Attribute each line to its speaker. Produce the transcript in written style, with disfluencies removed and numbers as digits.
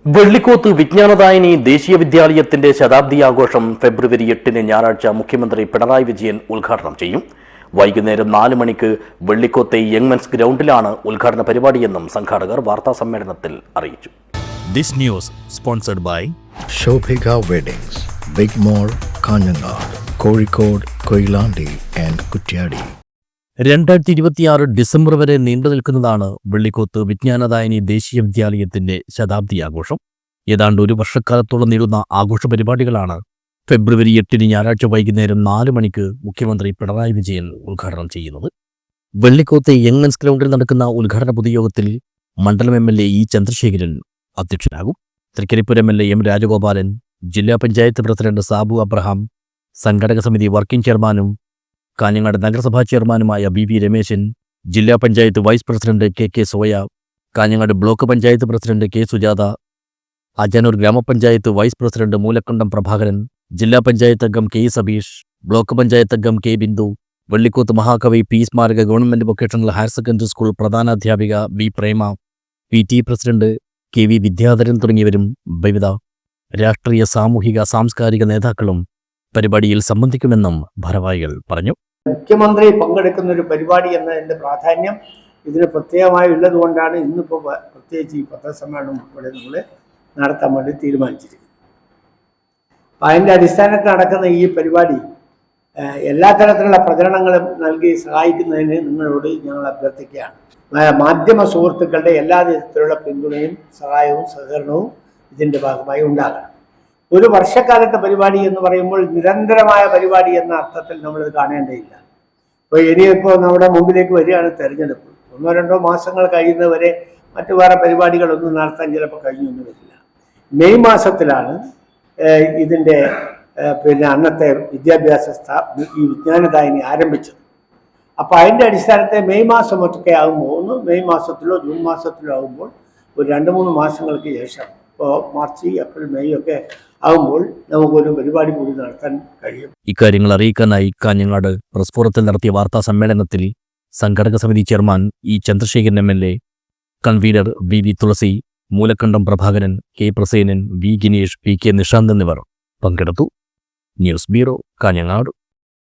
Speaker 1: വെള്ളിക്കോത്ത് വിജ്ഞാനദായിനി ദേശീയ വിദ്യാലയത്തിന്റെ ശതാബ്ദി ആഘോഷം ഫെബ്രുവരി 8 ഞായറാഴ്ച മുഖ്യമന്ത്രി പിണറായി വിജയൻ ഉദ്ഘാടനം ചെയ്യും. വൈകുന്നേരം 4 മണിക്ക് വെള്ളിക്കോത്തെ യങ്മെൻസ് ഗ്രൗണ്ടിലാണ് ഉദ്ഘാടന പരിപാടിയെന്നും സംഘാടകർ വാർത്താസമ്മേളനത്തിൽ അറിയിച്ചു.
Speaker 2: This news sponsored by
Speaker 3: Shobhika Weddings, Big Mall, Kanyanad, Kozhikode, Koilandi and Kuttiyadi.
Speaker 2: 2026 December വരെ നീണ്ടുനിൽക്കുന്നതാണ് വെള്ളിക്കോത്ത് വിജ്ഞാനദായിനി ദേശീയ വിദ്യാലയത്തിന്റെ ശതാബ്ദി ആഘോഷം. ഏതാണ്ട് ഒരു വർഷക്കാലത്തോളം നീളുന്ന ആഘോഷ പരിപാടികളാണ് ഫെബ്രുവരി 8 ഞായറാഴ്ച വൈകുന്നേരം 4 മണിക്ക് മുഖ്യമന്ത്രി പിണറായി വിജയൻ ഉദ്ഘാടനം ചെയ്യുന്നത്. വെള്ളിക്കോത്തെ യങ്മെൻസ് ഗ്രൗണ്ടിൽ നടക്കുന്ന ഉദ്ഘാടന പൊതുയോഗത്തിൽ മണ്ഡലം MLA E. Chandrasekharan അധ്യക്ഷനാകും. Trikaripur MLA M. Rajagopalan, ജില്ലാ പഞ്ചായത്ത് പ്രസിഡന്റ് സാബു അബ്രഹാം, സംഘടക സമിതി വർക്കിംഗ് ചെയർമാനും കാഞ്ഞങ്ങാട് നഗരസഭാ ചെയർമാനുമായ BV രമേശൻ, ജില്ലാ panchayat vice president KK Soya, Kanhangad block panchayat president K. Sujatha, Ajanur ഗ്രാമപഞ്ചായത്ത് വൈസ് പ്രസിഡന്റ് മൂലക്കണ്ടം പ്രഭാകരൻ, ജില്ലാ പഞ്ചായത്ത് അംഗം K. സബീഷ്, ബ്ലോക്ക് പഞ്ചായത്ത് അംഗം K. ബിന്ദു, വെള്ളിക്കോത്ത് മഹാകവി P. സ്മാരക government vocational higher secondary school പ്രധാനാധ്യാപിക B. Prema, PT president KV Vidyadharan തുടങ്ങിയവരും വിവിധ രാഷ്ട്രീയ, സാമൂഹിക, സാംസ്കാരിക നേതാക്കളും പരിപാടിയിൽ സംബന്ധിക്കുമെന്നും ഭാരവാഹികൾ പറഞ്ഞു.
Speaker 4: മുഖ്യമന്ത്രി പങ്കെടുക്കുന്ന ഒരു പരിപാടി എന്നതിൻ്റെ പ്രാധാന്യം ഇതിന് പ്രത്യേകമായി ഉള്ളതുകൊണ്ടാണ് ഇന്നിപ്പോൾ പ്രത്യേകിച്ച് ഈ പത്രസമ്മേളനം ഉൾപ്പെടെ നമ്മൾ നടത്താൻ വേണ്ടി തീരുമാനിച്ചിരിക്കുന്നത്. അപ്പം അതിൻ്റെ അടിസ്ഥാനത്തിൽ നടക്കുന്ന ഈ പരിപാടി എല്ലാ തരത്തിലുള്ള പ്രചരണങ്ങളും നൽകി സഹായിക്കുന്നതിന് നിങ്ങളോട് ഞങ്ങൾ അഭ്യർത്ഥിക്കുകയാണ്. മാധ്യമ സുഹൃത്തുക്കളുടെ എല്ലാ തരത്തിലുള്ള പിന്തുണയും സഹായവും സഹകരണവും ഇതിൻ്റെ ഭാഗമായി ഉണ്ടാകണം. ഒരു വർഷക്കാലത്തെ പരിപാടി എന്ന് പറയുമ്പോൾ നിരന്തരമായ പരിപാടി എന്ന അർത്ഥത്തിൽ നമ്മളിത് കാണേണ്ടതില്ല. ഇപ്പോൾ ഇനിയിപ്പോൾ നമ്മുടെ മുമ്പിലേക്ക് വരികയാണ് തെരഞ്ഞെടുപ്പ്. 1-2 മാസങ്ങൾ കഴിയുന്നവരെ മറ്റു വേറെ പരിപാടികളൊന്നും നടത്താൻ ചിലപ്പോൾ കഴിഞ്ഞൊന്നും വരില്ല. മെയ് മാസത്തിലാണ് ഇതിൻ്റെ അന്നത്തെ വിദ്യാഭ്യാസ ഈ വിജ്ഞാനദായിനി ആരംഭിച്ചത്. അപ്പോൾ അതിൻ്റെ അടിസ്ഥാനത്തെ മെയ് മാസം ഒറ്റക്കെ ആകുമ്പോൾ, ഒന്ന് മെയ് മാസത്തിലോ ജൂൺ മാസത്തിലോ ആകുമ്പോൾ ഒരു 2-3 മാസങ്ങൾക്ക് ശേഷം, ഇപ്പോൾ മാർച്ച്, ഏപ്രിൽ, മെയ് ഒക്കെ ആകുമ്പോൾ നമുക്കൊരു പരിപാടി കൂടി നടത്താൻ കഴിയും.
Speaker 2: ഇക്കാര്യങ്ങൾ അറിയിക്കാനായി കാഞ്ഞങ്ങാട് പ്രസ് ഫോറത്തിൽ നടത്തിയ വാർത്താ സമ്മേളനത്തിൽ സംഘടക സമിതി chairman E. Chandrasekharan MLA, convener VV Thulasi, Moolakkandam Prabhakaran, K. Prasenan, V. Ginesh, PK Nishanth എന്നിവർ പങ്കെടുത്തു. News bureau, Kanhangad.